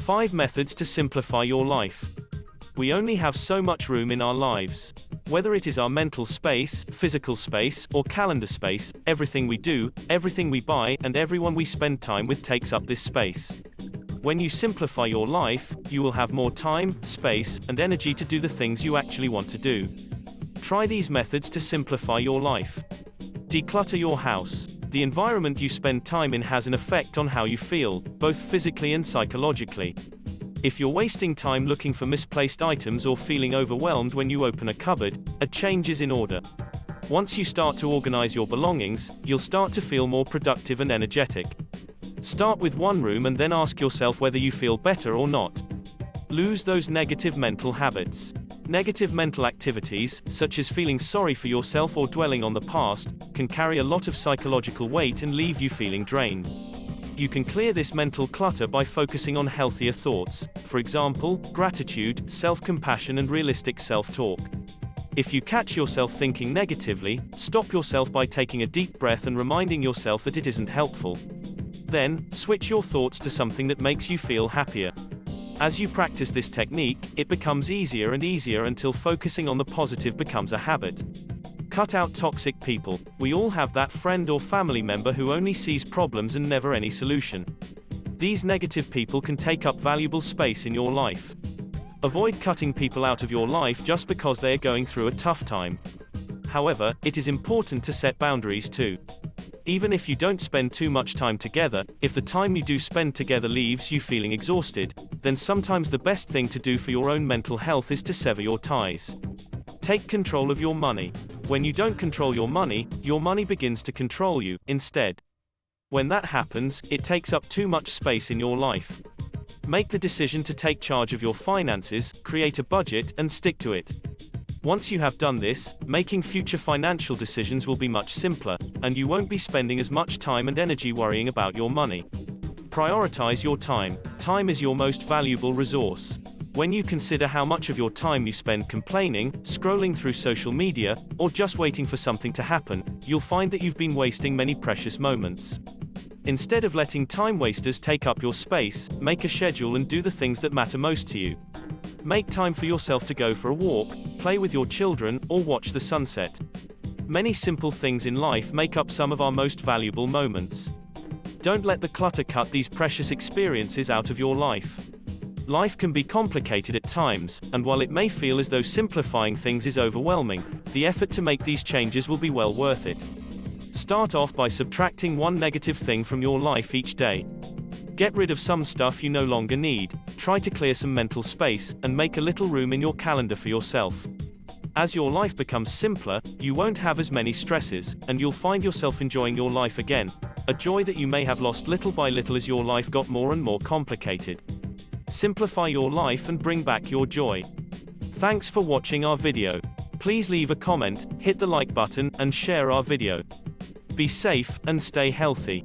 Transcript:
5 methods to simplify your life. We only have so much room in our lives. Whether it is our mental space, physical space, or calendar space, everything we do, everything we buy, and everyone we spend time with takes up this space. When you simplify your life, you will have more time, space, and energy to do the things you actually want to do. Try these methods to simplify your life. Declutter your house. The environment you spend time in has an effect on how you feel, both physically and psychologically. If you're wasting time looking for misplaced items or feeling overwhelmed when you open a cupboard, a change is in order. Once you start to organize your belongings, you'll start to feel more productive and energetic. Start with one room and then ask yourself whether you feel better or not. Lose those negative mental habits. Negative mental activities, such as feeling sorry for yourself or dwelling on the past, can carry a lot of psychological weight and leave you feeling drained. You can clear this mental clutter by focusing on healthier thoughts, for example, gratitude, self-compassion, and realistic self-talk. If you catch yourself thinking negatively, stop yourself by taking a deep breath and reminding yourself that it isn't helpful. Then, switch your thoughts to something that makes you feel happier. As you practice this technique, it becomes easier and easier until focusing on the positive becomes a habit. Cut out toxic people. We all have that friend or family member who only sees problems and never any solution. These negative people can take up valuable space in your life. Avoid cutting people out of your life just because they are going through a tough time. However, it is important to set boundaries too. Even if you don't spend too much time together, if the time you do spend together leaves you feeling exhausted, then sometimes the best thing to do for your own mental health is to sever your ties. Take control of your money. When you don't control your money begins to control you, instead. When that happens, it takes up too much space in your life. Make the decision to take charge of your finances, create a budget, and stick to it. Once you have done this, making future financial decisions will be much simpler, and you won't be spending as much time and energy worrying about your money. Prioritize your time. Time is your most valuable resource. When you consider how much of your time you spend complaining, scrolling through social media, or just waiting for something to happen, you'll find that you've been wasting many precious moments. Instead of letting time wasters take up your space, make a schedule and do the things that matter most to you. Make time for yourself to go for a walk, play with your children, or watch the sunset. Many simple things in life make up some of our most valuable moments. Don't let the clutter cut these precious experiences out of your life. Life can be complicated at times, and while it may feel as though simplifying things is overwhelming, the effort to make these changes will be well worth it. Start off by subtracting one negative thing from your life each day. Get rid of some stuff you no longer need, try to clear some mental space, and make a little room in your calendar for yourself. As your life becomes simpler, you won't have as many stresses, and you'll find yourself enjoying your life again, a joy that you may have lost little by little as your life got more and more complicated. Simplify your life and bring back your joy. Thanks for watching our video. Please leave a comment, hit the like button, and share our video. Be safe, and stay healthy.